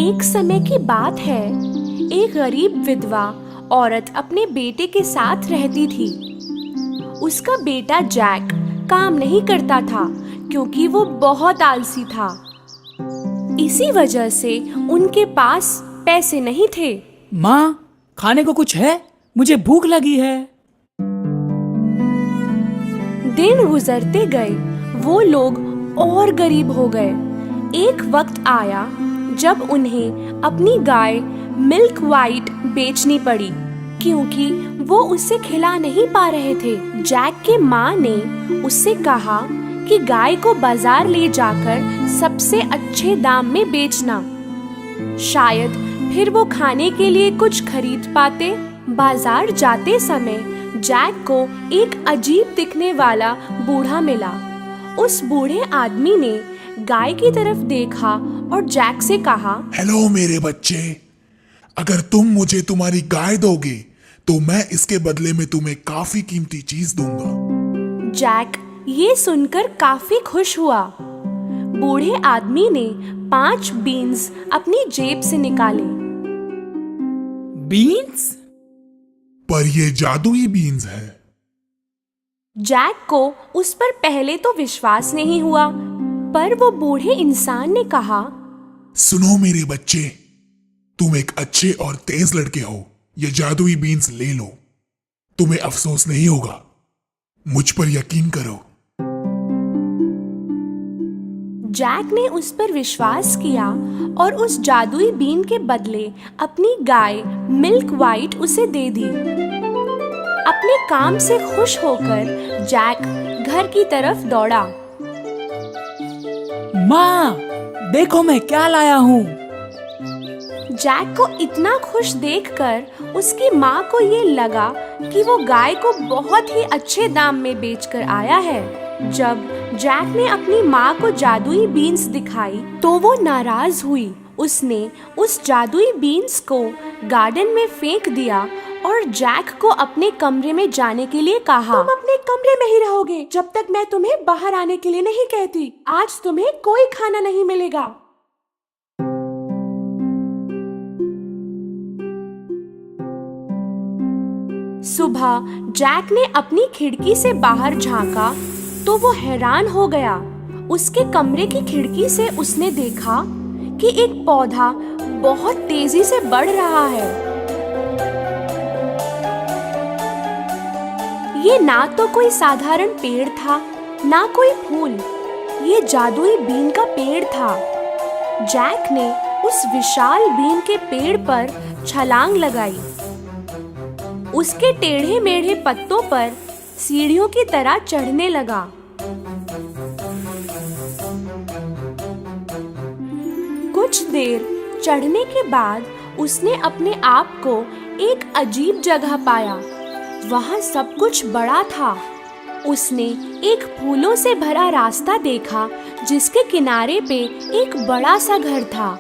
एक समय की बात है, एक गरीब विधवा औरत अपने बेटे के साथ रहती थी। उसका बेटा जैक काम नहीं करता था क्योंकि वो बहुत आलसी था। इसी वजह से उनके पास पैसे नहीं थे। माँ, खाने को कुछ है? मुझे भूख लगी है। दिन गुजरते गए, वो लोग और गरीब हो गए। एक वक्त आया जब उन्हें अपनी गाय मिल्क वाइट बेचनी पड़ी क्योंकि वो उसे खिला नहीं पा रहे थे। जैक के माँ ने उससे कहा कि गाय को बाजार ले जाकर सबसे अच्छे दाम में बेचना, शायद फिर वो खाने के लिए कुछ खरीद पाते। बाजार जाते समय जैक को एक अजीब दिखने वाला बूढ़ा मिला। उस बूढ़े आदमी ने गाय की तरफ देखा और जैक से कहा, हेलो मेरे बच्चे, अगर तुम मुझे तुम्हारी गाय दोगे तो मैं इसके बदले में तुम्हें काफी कीमती चीज दूंगा। जैक ये सुनकर काफी खुश हुआ। बूढ़े आदमी ने 5 बीन्स अपनी जेब से निकाले। बीन्स? पर ये जादुई बीन्स है। जैक को उस पर पहले तो विश्वास नहीं हुआ, पर वो बूढ़े इंसान ने कहा, सुनो मेरे बच्चे, तुम एक अच्छे और तेज लड़के हो, ये जादुई बीन्स ले लो, तुम्हें अफसोस नहीं होगा, मुझ पर यकीन करो। जैक ने उस पर विश्वास किया और उस जादुई बीन के बदले अपनी गाय मिल्क वाइट उसे दे दी। अपने काम से खुश होकर जैक घर की तरफ दौड़ा। माँ, देखो मैं क्या लाया हूँ। जैक को इतना खुश देखकर उसकी माँ को ये लगा कि वो गाय को बहुत ही अच्छे दाम में बेचकर आया है। जब जैक ने अपनी माँ को जादुई बीन्स दिखाई तो वो नाराज हुई। उसने उस जादुई बीन्स को गार्डन में फेंक दिया और जैक को अपने कमरे में जाने के लिए कहा, तुम अपने कमरे में ही रहोगे जब तक मैं तुम्हें बाहर आने के लिए नहीं कहती। आज तुम्हें कोई खाना नहीं मिलेगा। सुबह जैक ने अपनी खिड़की से बाहर झांका तो वो हैरान हो गया। उसके कमरे की खिड़की से उसने देखा कि एक पौधा बहुत तेजी से बढ़ रहा है। ये ना तो कोई साधारण पेड़ था, ना कोई फूल, ये जादुई बीन का पेड़ था। जैक ने उस विशाल बीन के पेड़ पर छलांग लगाई। उसके टेढ़े मेढ़े पत्तों पर सीढ़ियों की तरह चढ़ने लगा। कुछ देर चढ़ने के बाद उसने अपने आप को एक अजीब जगह पाया। वहाँ सब कुछ बड़ा था। उसने एक फूलों से भरा रास्ता देखा जिसके किनारे पे एक बड़ा सा घर था।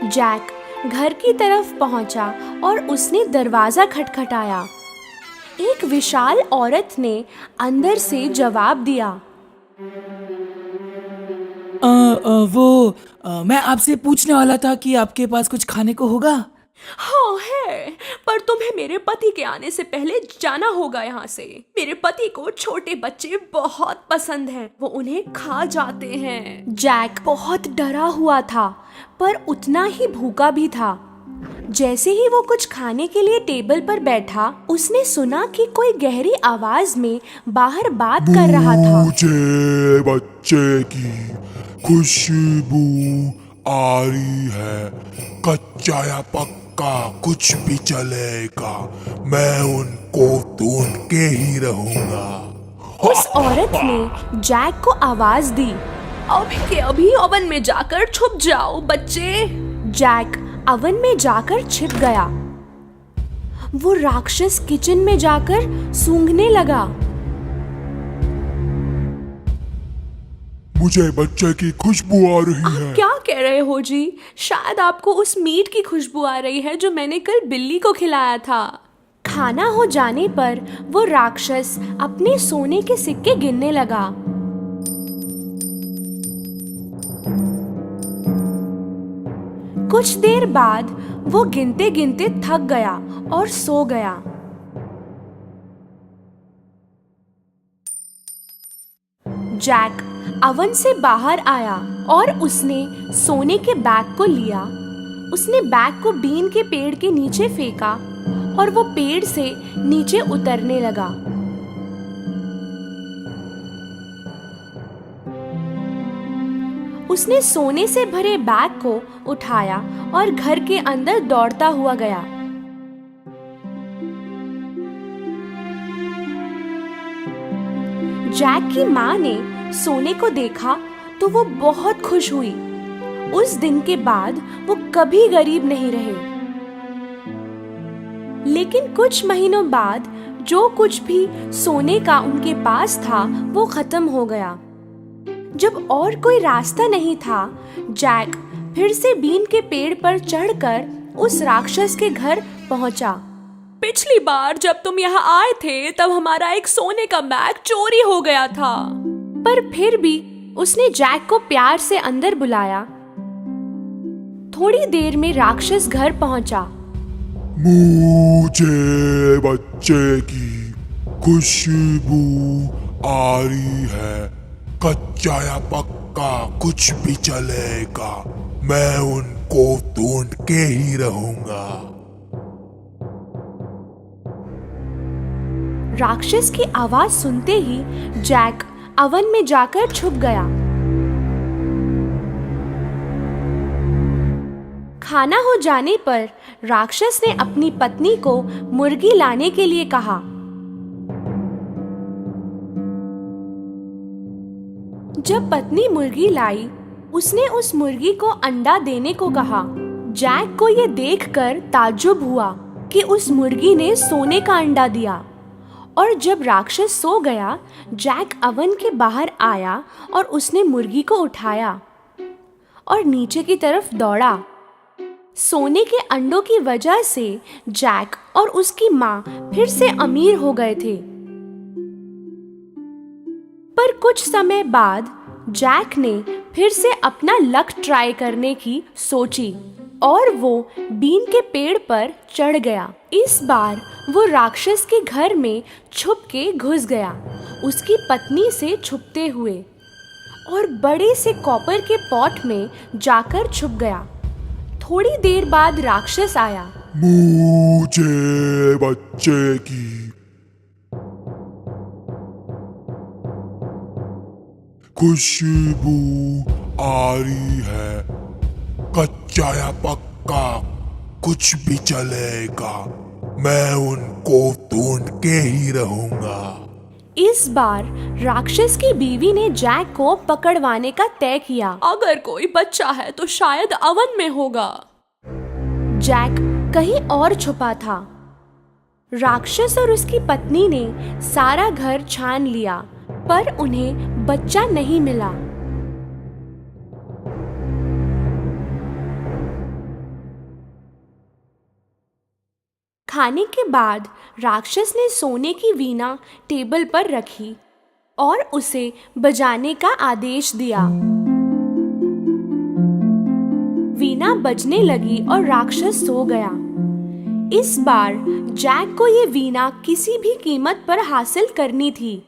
जैक घर की तरफ पहुंचा और उसने दरवाजा खटखटाया। एक विशाल औरत ने अंदर से जवाब दिया, मैं आपसे पूछने वाला था कि आपके पास कुछ खाने को होगा? हाँ है, पर तुम्हें मेरे पति के आने से पहले जाना होगा यहाँ से। मेरे पति को छोटे बच्चे बहुत पसंद हैं, वो उन्हें खा जाते हैं। जैक बहुत डरा हुआ था पर उतना ही भूखा भी था। जैसे ही वो कुछ खाने के लिए टेबल पर बैठा, उसने सुना कि कोई गहरी आवाज में बाहर बात कर रहा था। मुझे बच्चे की खुशबू आ रही है, कच्चा या पक्का कुछ भी चलेगा, मैं उनको ढूंढ के ही रहूंगा। उस औरत ने जैक को आवाज दी, अभी के अभी ओवन में जाकर छुप जाओ बच्चे। जैक ओवन में जाकर छिप गया। वो राक्षस किचन में जाकर सूंघने लगा। मुझे बच्चे की खुशबू आ रही है। क्या कह रहे हो जी? शायद आपको उस मीट की खुशबू आ रही है जो मैंने कल बिल्ली को खिलाया था। खाना हो जाने पर वो राक्षस अपने सोने के सिक्के गिनने लगा। कुछ देर बाद वो गिनते गिनते थक गया और सो गया। जैक अवन से बाहर आया और उसने सोने के बैग को लिया। उसने बैग को बीन के पेड़ के नीचे फेंका और वो पेड़ से नीचे उतरने लगा। उसने सोने से भरे बैग को उठाया और घर के अंदर दौड़ता हुआ गया। जैक की माँ ने सोने को देखा तो वो बहुत खुश हुई। उस दिन के बाद वो कभी गरीब नहीं रहे। लेकिन कुछ महीनों बाद जो कुछ भी सोने का उनके पास था वो खत्म हो गया। जब और कोई रास्ता नहीं था, जैक फिर से बीन के पेड़ पर चढ़कर उस राक्षस के घर पहुंचा। पिछली बार जब तुम यहाँ आए थे तब हमारा एक सोने का बैग चोरी हो गया था। पर फिर भी उसने जैक को प्यार से अंदर बुलाया। थोड़ी देर में राक्षस घर पहुंचा। मुझे बच्चे की खुशबू आ रही है। कच्चा या पक्का कुछ भी चलेगा, मैं उनको ढूंढ के ही रहूंगा। राक्षस की आवाज सुनते ही जैक अवन में जाकर छुप गया। खाना हो जाने पर राक्षस ने अपनी पत्नी को मुर्गी लाने के लिए कहा। जब पत्नी मुर्गी लाई, उसने उस मुर्गी को अंडा देने को कहा। जैक को ये देखकर ताज्जुब हुआ कि उस मुर्गी ने सोने का अंडा दिया। और जब राक्षस सो गया, जैक अवन के बाहर आया और उसने मुर्गी को उठाया और नीचे की तरफ दौड़ा। सोने के अंडों की वजह से जैक और उसकी माँ फिर से अमीर हो गए थे। पर कुछ समय बाद जैक ने फिर से अपना लक ट्राई करने की सोची और वो बीन के पेड़ पर चढ़ गया। इस बार वो राक्षस के घर में छुप के घुस गया, उसकी पत्नी से छुपते हुए, और बड़े से कॉपर के पॉट में जाकर छुप गया। थोड़ी देर बाद राक्षस आया। मुझे बच्चे की खुशबू आ रही है। कच्चा या पक्का कुछ भी चलेगा, मैं उनको ढूंढ के ही रहूंगा। इस बार राक्षस की बीवी ने जैक को पकड़वाने का तय किया। अगर कोई बच्चा है तो शायद अवन में होगा। जैक कहीं और छुपा था। राक्षस और उसकी पत्नी ने सारा घर छान लिया, पर उन्हें बच्चा नहीं मिला। खाने के बाद राक्षस ने सोने की वीणा टेबल पर रखी और उसे बजाने का आदेश दिया। वीणा बजने लगी और राक्षस सो गया। इस बार जैक को ये वीणा किसी भी कीमत पर हासिल करनी थी,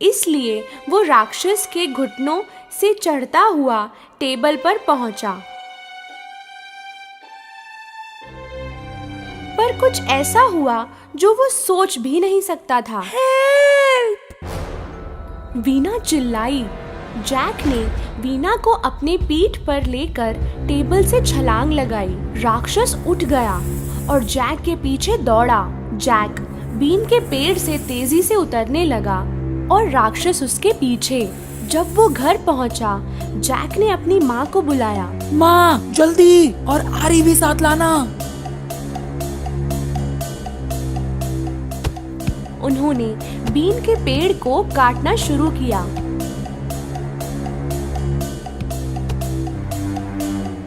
इसलिए वो राक्षस के घुटनों से चढ़ता हुआ टेबल पर पहुंचा। पर कुछ ऐसा हुआ जो वो सोच भी नहीं सकता था। हेल्प! वीणा चिल्लाई। जैक ने वीणा को अपने पीठ पर लेकर टेबल से छलांग लगाई। राक्षस उठ गया और जैक के पीछे दौड़ा। जैक बीन के पेड़ से तेजी से उतरने लगा और राक्षस उसके पीछे। जब वो घर पहुंचा, जैक ने अपनी माँ को बुलाया। माँ, जल्दी, और आरी भी साथ लाना। उन्होंने बीन के पेड़ को काटना शुरू किया।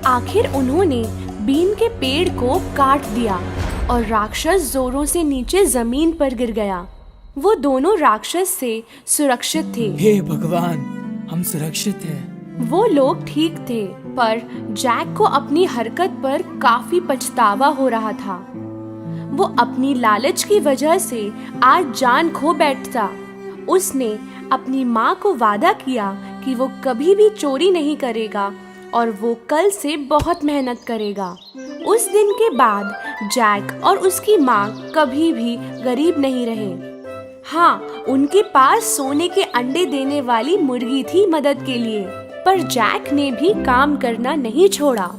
आखिर उन्होंने बीन के पेड़ को काट दिया और राक्षस जोरों से नीचे जमीन पर गिर गया। वो दोनों राक्षस से सुरक्षित थे। हे भगवान, हम सुरक्षित हैं। वो लोग ठीक थे, पर जैक को अपनी हरकत पर काफी पछतावा हो रहा था। वो अपनी लालच की वजह से आज जान खो बैठता। उसने अपनी माँ को वादा किया कि वो कभी भी चोरी नहीं करेगा और वो कल से बहुत मेहनत करेगा। उस दिन के बाद जैक और उसकी माँ कभी भी गरीब नहीं रहे। हाँ, उनके पास सोने के अंडे देने वाली मुर्गी थी मदद के लिए, पर जैक ने भी काम करना नहीं छोड़ा।